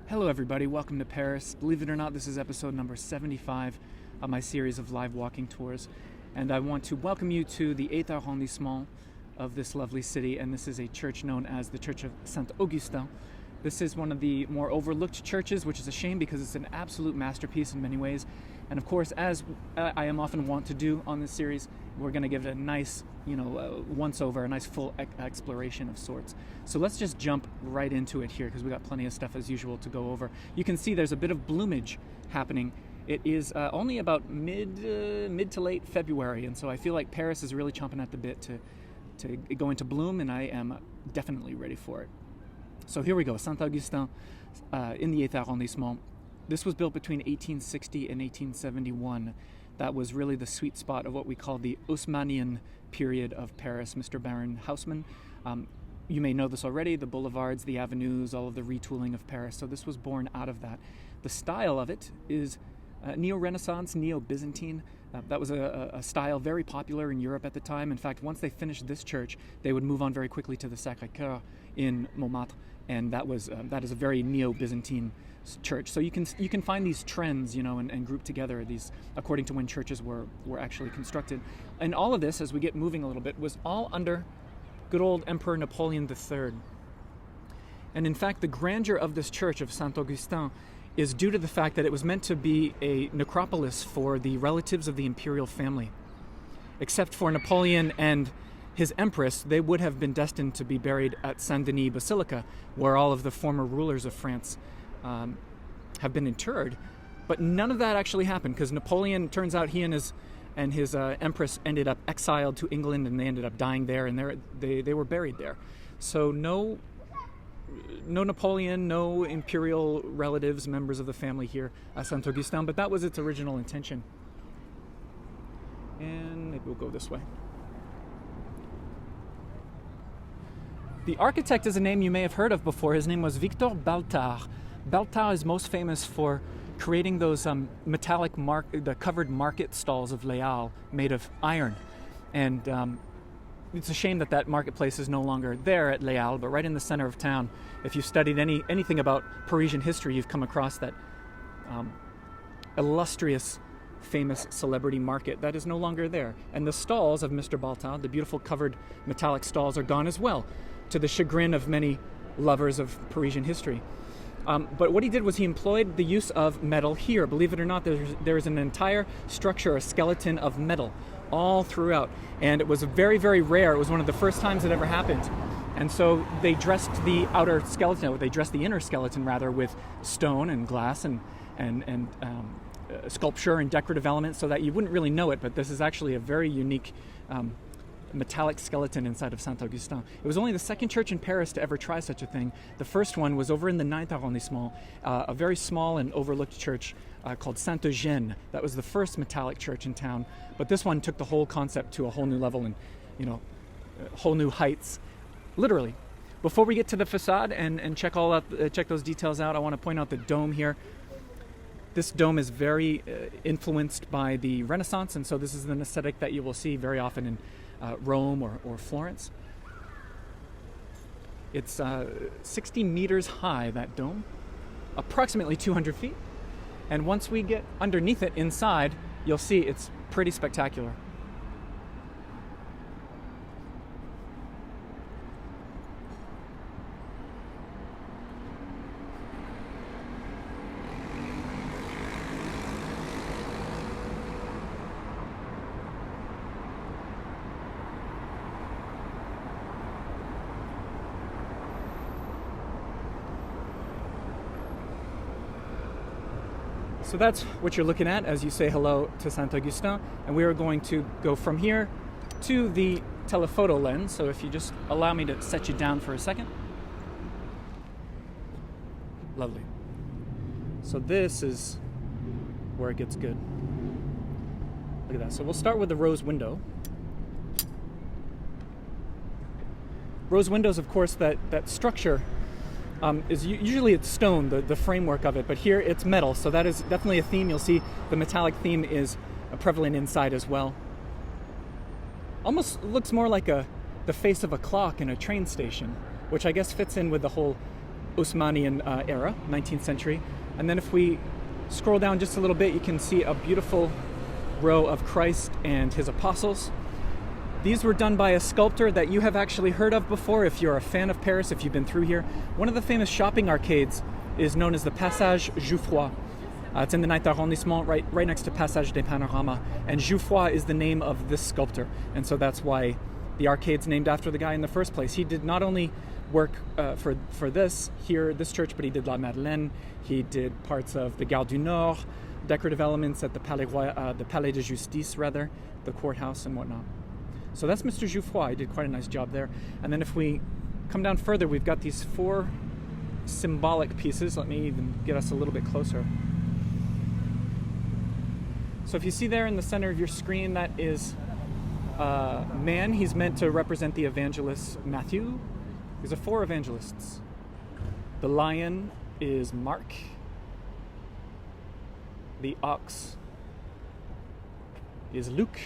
Hello everybody, welcome to Paris. Believe it or not, this is episode number 75 of my series of live walking tours. And I want to welcome you to the 8th arrondissement of this lovely city, and this is a church known as the Church of Saint-Augustin. This is one of the more overlooked churches, which is a shame because it's an absolute masterpiece in many ways. And of course, as I am often wont to do on this series, we're going to give it a nice, once-over, a nice full exploration of sorts. So let's just jump right into it here because we got plenty of stuff as usual to go over. You can see there's a bit of bloomage happening. It is only about mid to late February, and so I feel like Paris is really chomping at the bit to go into bloom, and I am definitely ready for it. So here we go, Saint-Augustin in the 8th arrondissement. This was built between 1860 and 1871. That was really the sweet spot of what we call the Haussmannian period of Paris. Mr. Baron Haussmann, you may know this already, the boulevards, the avenues, all of the retooling of Paris. So this was born out of that. The style of it is Neo-Renaissance, Neo-Byzantine. That was a style very popular in Europe at the time. In fact, once they finished this church, they would move on very quickly to the Sacré-Cœur in Montmartre, and that is a very Neo-Byzantine church. So you can find these trends, and group together these according to when churches were actually constructed. And all of this, as we get moving a little bit, was all under good old Emperor Napoleon III. And in fact, the grandeur of this church of Saint-Augustin is due to the fact that it was meant to be a necropolis for the relatives of the imperial family. Except for Napoleon and his empress, they would have been destined to be buried at Saint-Denis Basilica, where all of the former rulers of France have been interred. But none of that actually happened because Napoleon, turns out he and his empress ended up exiled to England, and they ended up dying there, and they were buried there. So no Napoleon, no imperial relatives, members of the family here at Saint-Augustin, but that was its original intention. And maybe we'll go this way. The architect is a name you may have heard of before. His name was Victor Baltard. Baltard is most famous for creating those metallic the covered market stalls of Les Halles made of iron. And it's a shame that marketplace is no longer there at Les Halles, but right in the center of town. If you've studied anything about Parisian history, you've come across that illustrious, famous celebrity market that is no longer there. And the stalls of Mr. Baltard, the beautiful covered metallic stalls, are gone as well, to the chagrin of many lovers of Parisian history. But what he did was he employed the use of metal here. Believe it or not, there's an entire structure, a skeleton of metal, all throughout. And it was very, very rare. It was one of the first times it ever happened. And so they dressed the outer skeleton, they dressed the inner skeleton rather, with stone and glass and sculpture and decorative elements so that you wouldn't really know it, but this is actually a very unique metallic skeleton inside of Saint-Augustin. It was only the second church in Paris to ever try such a thing. The first one was over in the 9th arrondissement, a very small and overlooked church called Saint-Eugène. That was the first metallic church in town, but this one took the whole concept to a whole new level and, whole new heights, literally. Before we get to the facade and check those details out, I want to point out the dome here. This dome is very influenced by the Renaissance, and so this is an aesthetic that you will see very often in Rome or Florence. It's 60 meters high, that dome, approximately 200 feet. And once we get underneath it inside, you'll see it's pretty spectacular. So that's what you're looking at as you say hello to Saint-Augustin, and we are going to go from here to the telephoto lens. So if you just allow me to set you down for a second. Lovely. So this is where it gets good. Look at that. So we'll start with the rose window. Rose windows, of course, that structure is usually it's stone, the framework of it, but here it's metal, so that is definitely a theme. You'll see the metallic theme is prevalent inside as well. Almost looks more like the face of a clock in a train station, which I guess fits in with the whole Osmanian era, 19th century. And then if we scroll down just a little bit, you can see a beautiful row of Christ and his apostles. These were done by a sculptor that you have actually heard of before if you're a fan of Paris, if you've been through here. One of the famous shopping arcades is known as the Passage Jouffroy. It's in the 9th arrondissement, right next to Passage des Panoramas. And Jouffroy is the name of this sculptor. And so that's why the arcade's named after the guy in the first place. He did not only work for this church, but he did La Madeleine. He did parts of the Gare du Nord, decorative elements at the Palais de Justice, the courthouse and whatnot. So that's Mr. Jouffroy. He did quite a nice job there. And then if we come down further, we've got these 4 symbolic pieces. Let me even get us a little bit closer. So if you see there in the center of your screen, that is man. He's meant to represent the evangelist Matthew. These are 4 evangelists. The lion is Mark. The ox is Luke.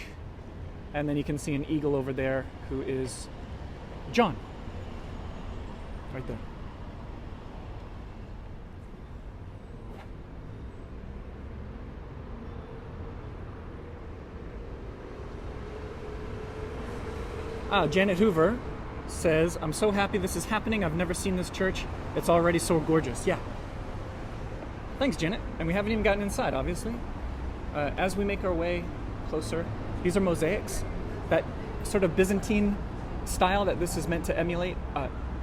And then you can see an eagle over there who is John. Right there. Janet Hoover says, "I'm so happy this is happening. I've never seen this church. It's already so gorgeous." Yeah. Thanks, Janet. And we haven't even gotten inside, obviously. As we make our way closer, these are mosaics. That sort of Byzantine style that this is meant to emulate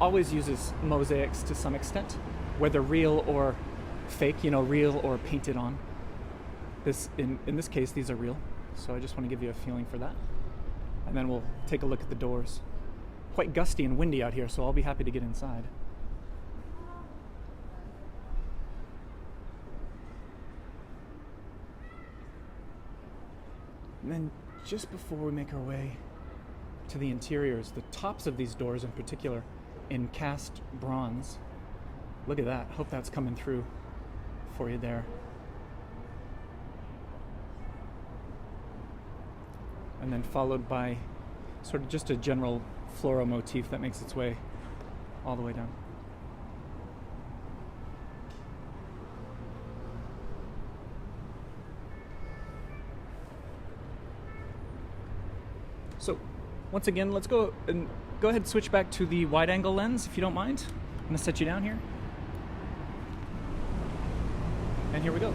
always uses mosaics to some extent, whether real or fake, real or painted on. In this case, these are real. So I just want to give you a feeling for that. And then we'll take a look at the doors. Quite gusty and windy out here, so I'll be happy to get inside. And then just before we make our way to the interiors, the tops of these doors in particular, in cast bronze. Look at that. Hope that's coming through for you there. And then followed by sort of just a general floral motif that makes its way all the way down. So, once again, let's go ahead and switch back to the wide-angle lens, if you don't mind. I'm going to set you down here. And here we go.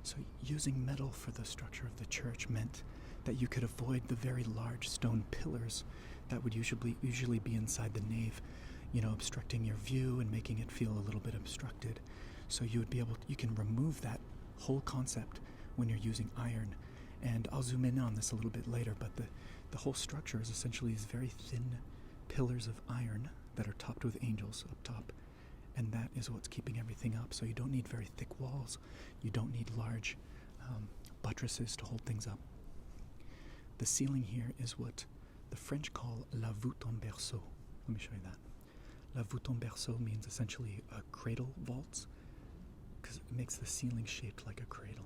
So using metal for the structure of the church meant that you could avoid the very large stone pillars that would usually be inside the nave, obstructing your view and making it feel a little bit obstructed. So you can remove that whole concept when you're using iron. And I'll zoom in on this a little bit later, but the whole structure is essentially these very thin pillars of iron that are topped with angels up top. And that is what's keeping everything up. So you don't need very thick walls. You don't need large buttresses to hold things up. The ceiling here is what the French call la voûte en berceau. Let me show you that. La voûte en berceau means essentially a cradle vaults, because it makes the ceiling shaped like a cradle.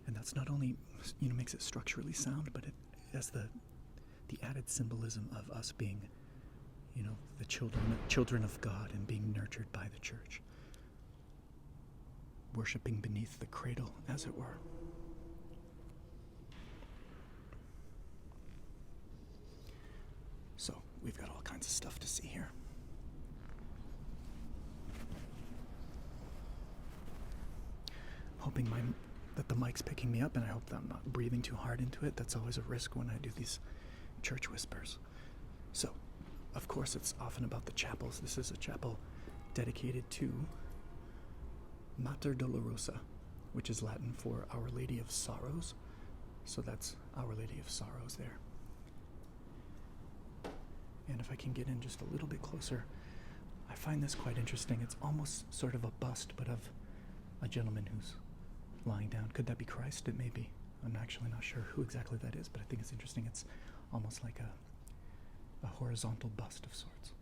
And that's not only makes it structurally sound, but it has the added symbolism of us being the children of God and being nurtured by the church. Worshipping beneath the cradle, as it were. So, we've got all kinds of stuff to see here. Hoping that the mic's picking me up, and I hope that I'm not breathing too hard into it. That's always a risk when I do these church whispers. So, of course, it's often about the chapels. This is a chapel dedicated to Mater Dolorosa, which is Latin for Our Lady of Sorrows. So that's Our Lady of Sorrows there. And if I can get in just a little bit closer, I find this quite interesting. It's almost sort of a bust, but of a gentleman who's lying down. Could that be Christ? It may be. I'm actually not sure who exactly that is, but I think it's interesting. It's almost like a horizontal bust of sorts.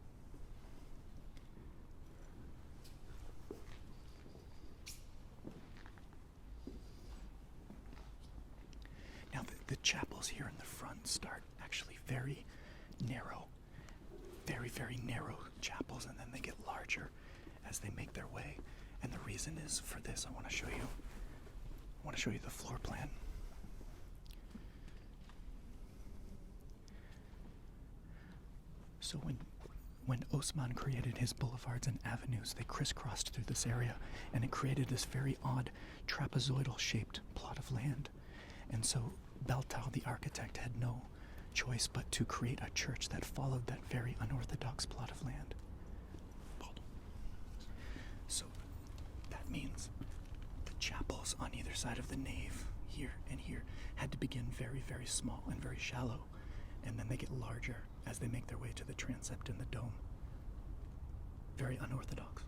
Now the chapels here in the front start actually very narrow, very narrow chapels, and then they get larger as they make their way. And the reason is for this. I want to show you the floor plan. So when Osman created his boulevards and avenues, they crisscrossed through this area, and it created this very odd trapezoidal-shaped plot of land. And so Beltao, the architect, had no choice but to create a church that followed that very unorthodox plot of land. So that means the chapels on either side of the nave, here and here, had to begin very small and very shallow, and then they get larger as they make their way to the transept and the dome. Very unorthodox.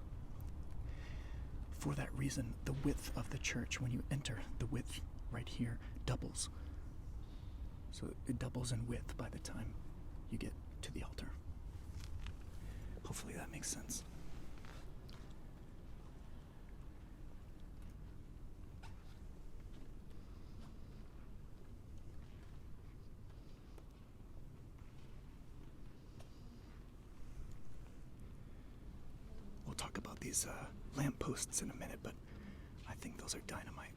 For that reason, the width of the church, when you enter, the width right here doubles. So it doubles in width by the time you get to the altar. Hopefully that makes sense. We'll talk about these lampposts in a minute, but I think those are dynamite.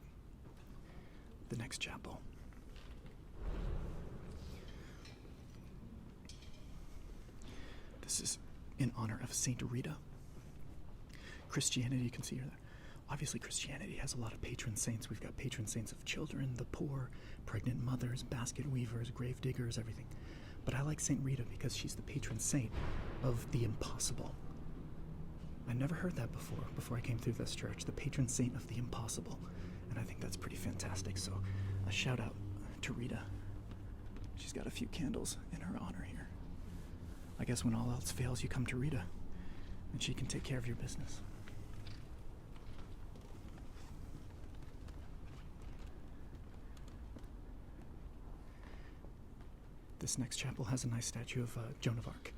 The next chapel. This is in honor of Saint Rita. Christianity, you can see her there. Obviously, Christianity has a lot of patron saints. We've got patron saints of children, the poor, pregnant mothers, basket weavers, grave diggers, everything. But I like Saint Rita because she's the patron saint of the impossible. I never heard that before I came through this church, the patron saint of the impossible. And I think that's pretty fantastic. So a shout out to Rita. She's got a few candles in her honor here. I guess when all else fails, you come to Rita, and she can take care of your business. This next chapel has a nice statue of Joan of Arc.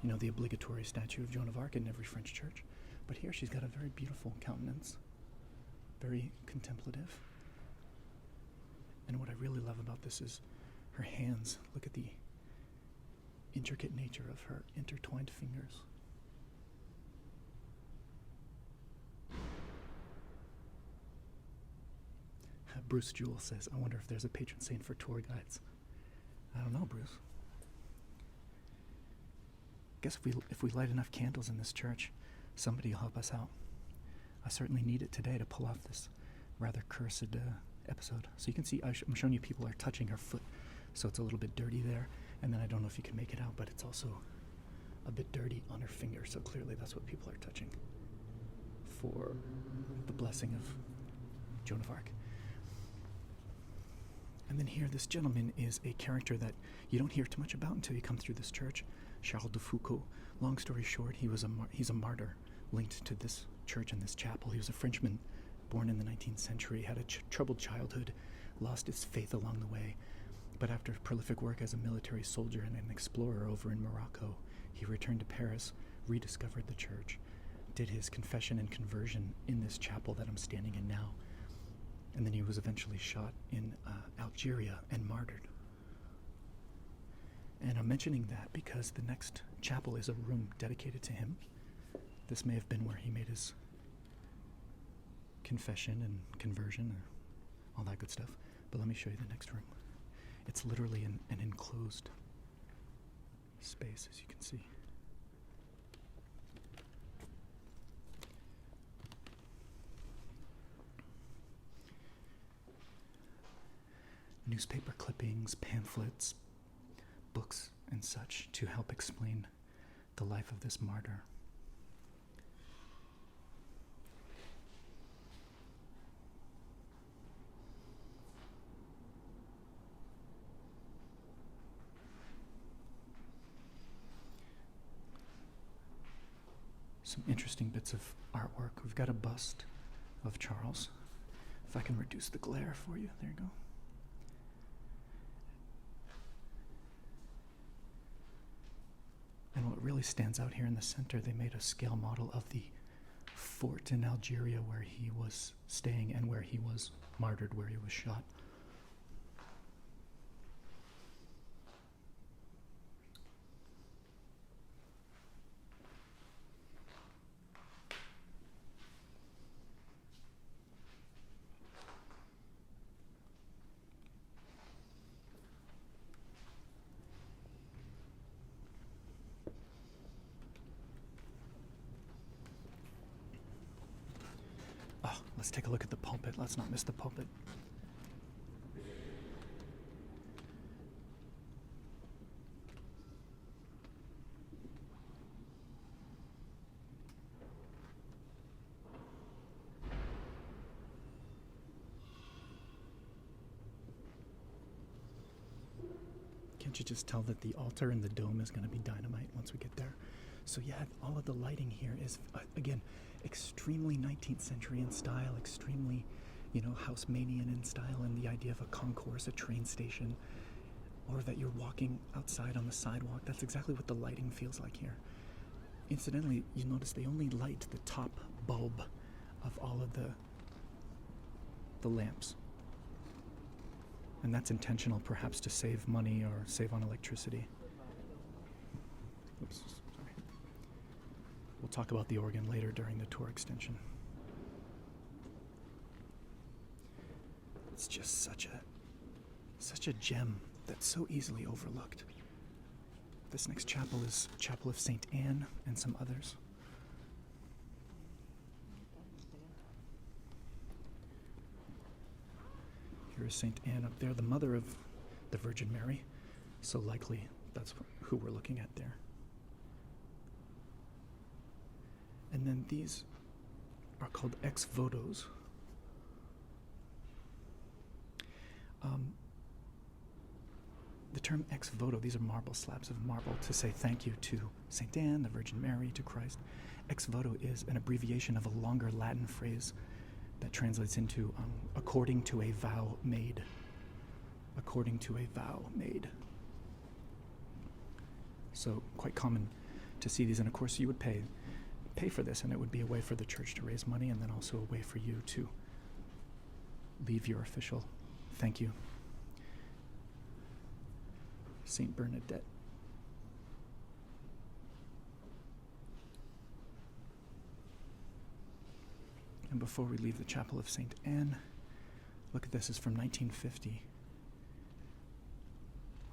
You know, the obligatory statue of Joan of Arc in every French church. But here she's got a very beautiful countenance, very contemplative. And what I really love about this is her hands. Look at the intricate nature of her intertwined fingers. Bruce Jewell says, I wonder if there's a patron saint for tour guides. I don't know, Bruce. I guess if we light enough candles in this church, somebody will help us out. I certainly need it today to pull off this rather cursed episode. So you can see I'm showing you people are touching her foot, so it's a little bit dirty there. And then I don't know if you can make it out, but it's also a bit dirty on her finger, so clearly that's what people are touching for the blessing of Joan of Arc. And then here, this gentleman is a character that you don't hear too much about until you come through this church, Charles de Foucauld. Long story short, he's a martyr linked to this church and this chapel. He was a Frenchman born in the 19th century, had a troubled childhood, lost his faith along the way. But after prolific work as a military soldier and an explorer over in Morocco, he returned to Paris, rediscovered the church, did his confession and conversion in this chapel that I'm standing in now. And then he was eventually shot in Algeria and martyred. And I'm mentioning that because the next chapel is a room dedicated to him. This may have been where he made his confession and conversion, or all that good stuff. But let me show you the next room. It's literally an enclosed space, as you can see. Newspaper clippings, pamphlets, books, and such to help explain the life of this martyr. some interesting bits of artwork. We've got a bust of Charles. If I can reduce the glare for you, there you go. And what really stands out here in the center, they made a scale model of the fort in Algeria where he was staying and where he was martyred, where he was shot. Let's take a look at the pulpit. Let's not miss the pulpit. Can't you just tell that the altar and the dome is going to be dynamite once we get there? So yeah, all of the lighting here is, again, extremely 19th century in style, extremely, Haussmannian in style, and the idea of a concourse, a train station, or that you're walking outside on the sidewalk. That's exactly what the lighting feels like here. Incidentally, you notice they only light the top bulb of all of the lamps. And that's intentional, perhaps to save money or save on electricity. Oops. We'll talk about the organ later during the tour extension. It's just such a gem that's so easily overlooked. This next chapel is Chapel of Saint Anne and some others. Here is Saint Anne up there, the mother of the Virgin Mary. So likely that's who we're looking at there. And then these are called ex votos. The term ex voto, these are marble slabs of marble to say thank you to Saint Anne, the Virgin Mary, to Christ. Ex voto is an abbreviation of a longer Latin phrase that translates into according to a vow made. According to a vow made. So quite common to see these, and of course you would pay for this, and it would be a way for the church to raise money, and then also a way for you to leave your official thank you. Saint Bernadette. And before we leave the Chapel of Saint Anne, look at this. It's from 1950.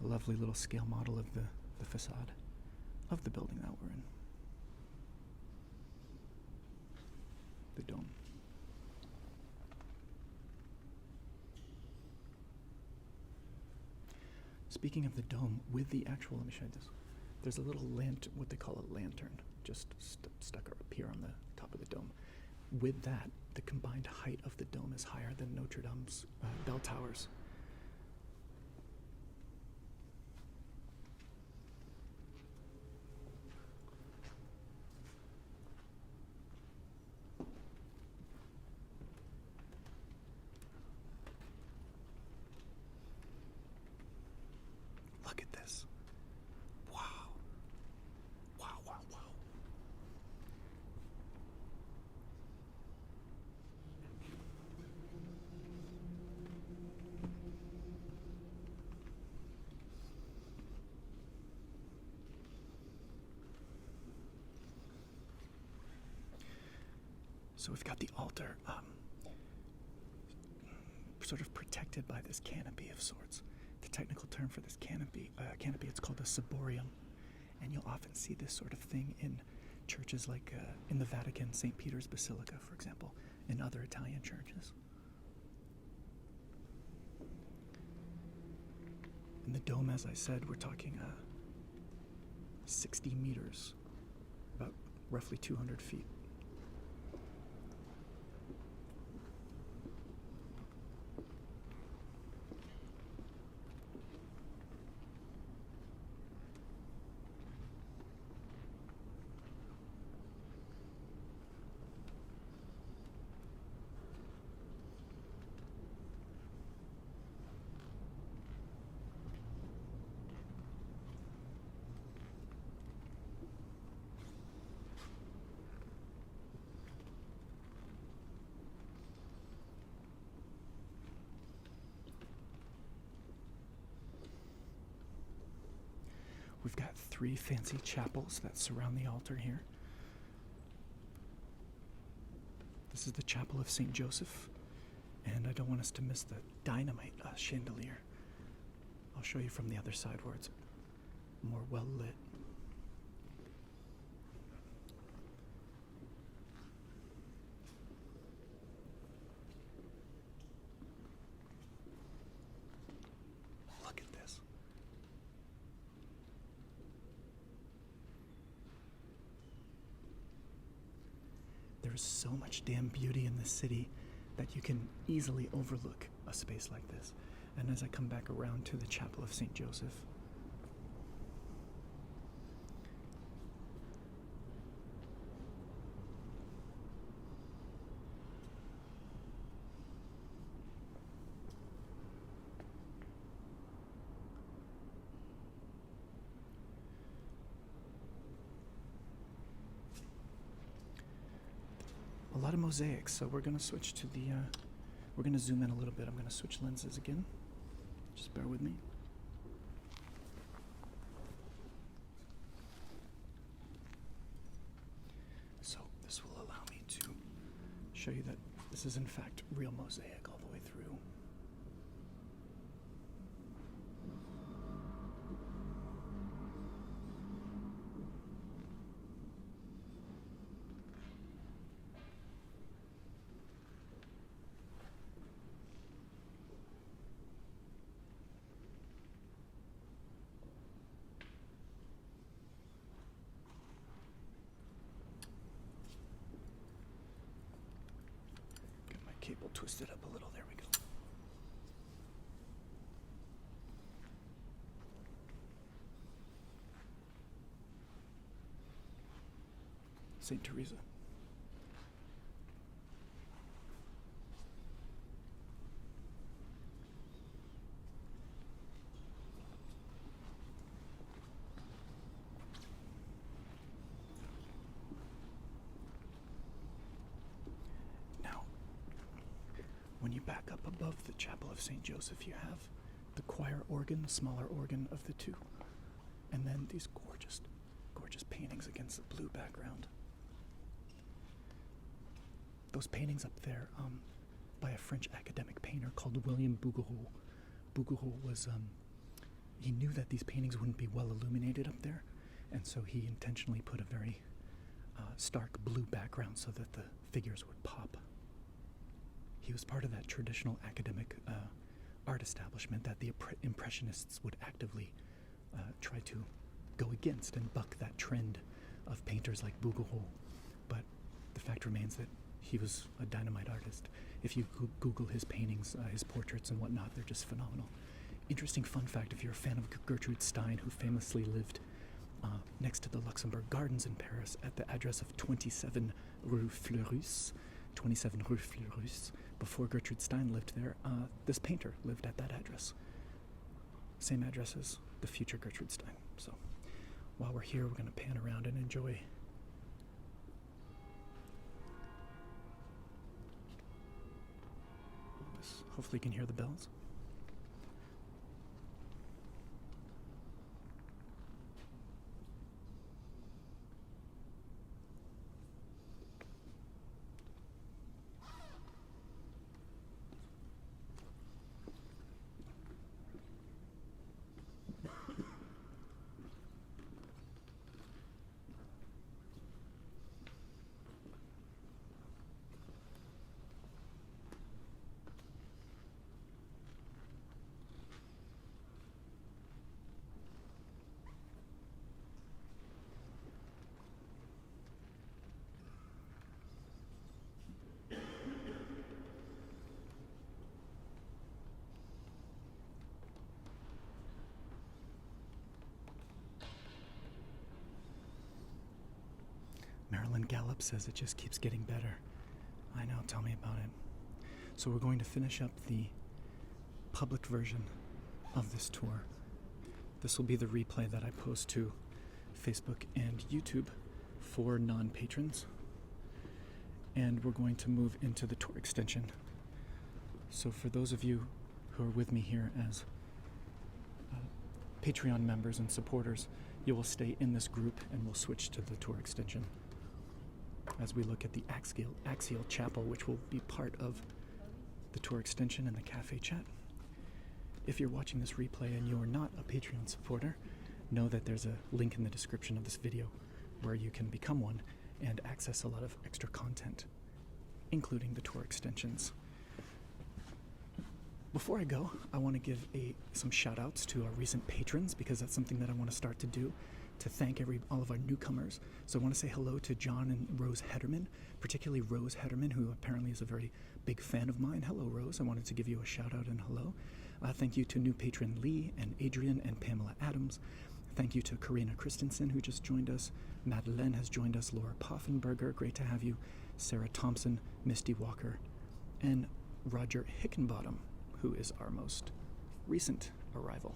A lovely little scale model of the facade of the building that we're in. The dome. Speaking of the dome, with the actual, let me show you this. There's a little what they call a lantern, just stuck up here on the top of the dome. With that, the combined height of the dome is higher than Notre Dame's bell towers. Look at this. Wow. Wow, wow, wow. So we've got the altar sort of protected by this canopy of sorts. The technical term for this canopy, it's called a ciborium, and you'll often see this sort of thing in churches like in the Vatican, St. Peter's Basilica, for example, and other Italian churches. In the dome, as I said, we're talking 60 meters, about roughly 200 feet. We've got 3 fancy chapels that surround the altar here. This is the chapel of St. Joseph, and I don't want us to miss the dynamite chandelier. I'll show you from the other side where it's more well lit. Look at this. There is so much damn beauty in this city that you can easily overlook a space like this. And as I come back around to the Chapel of St. Joseph, a lot of mosaics, so we're going to switch to the, we're going to zoom in a little bit. I'm going to switch lenses again. Just bear with me. So this will allow me to show you that this is in fact real mosaic all the way through. Cable twisted up a little. There we go. Saint Teresa. When you back up above the Chapel of St. Joseph, you have the choir organ, the smaller organ of the two, and then these gorgeous, gorgeous paintings against the blue background. Those paintings up there, by a French academic painter called William Bouguereau. Bouguereau was, he knew that these paintings wouldn't be well illuminated up there, and so he intentionally put a very stark blue background so that the figures would pop. He was part of that traditional academic art establishment that the Impressionists would actively try to go against and buck that trend of painters like Bouguereau. But the fact remains that he was a dynamite artist. If you Google his paintings, his portraits and whatnot, they're just phenomenal. Interesting fun fact, if you're a fan of Gertrude Stein, who famously lived next to the Luxembourg Gardens in Paris at the address of 27 Rue Fleurus, 27 Rue Fleurus. Before Gertrude Stein lived there, this painter lived at that address. Same address as the future Gertrude Stein. So while we're here, we're going to pan around and enjoy this. Hopefully you can hear the bells. Marilyn Gallup says it just keeps getting better. I know, tell me about it. So we're going to finish up the public version of this tour. This will be the replay that I post to Facebook and YouTube for non-patrons. And we're going to move into the tour extension. So for those of you who are with me here as Patreon members and supporters, you will stay in this group and we'll switch to the tour extension as we look at the Axial Chapel, which will be part of the tour extension and the cafe chat. If you're watching this replay and you are not a Patreon supporter, know that there's a link in the description of this video where you can become one and access a lot of extra content, including the tour extensions. Before I go, I want to give some shout outs to our recent patrons, because that's something that I want to start to do, to thank all of our newcomers. So I want to say hello to John and Rose Hederman, particularly Rose Hederman, who apparently is a very big fan of mine. Hello, Rose. I wanted to give you a shout out and hello. Thank you to new patron Lee and Adrian and Pamela Adams. Thank you to Karina Christensen, who just joined us. Madeleine has joined us. Laura Poffenberger, great to have you. Sarah Thompson, Misty Walker, and Roger Hickenbottom, who is our most recent arrival.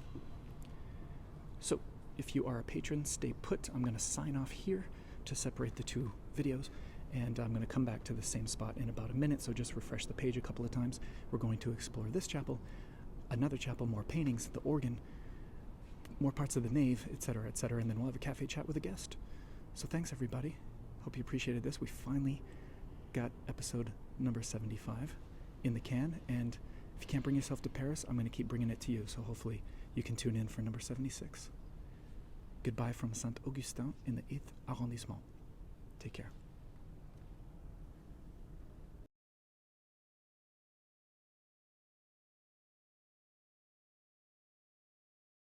So, if you are a patron, stay put. I'm going to sign off here to separate the two videos, and I'm going to come back to the same spot in about a minute, so just refresh the page a couple of times. We're going to explore this chapel, another chapel, more paintings, the organ, more parts of the nave, etc., and then we'll have a cafe chat with a guest. So thanks, everybody. Hope you appreciated this. We finally got episode number 75 in the can, and if you can't bring yourself to Paris, I'm going to keep bringing it to you, so hopefully you can tune in for number 76. Goodbye from Saint-Augustin in the 8th arrondissement. Take care.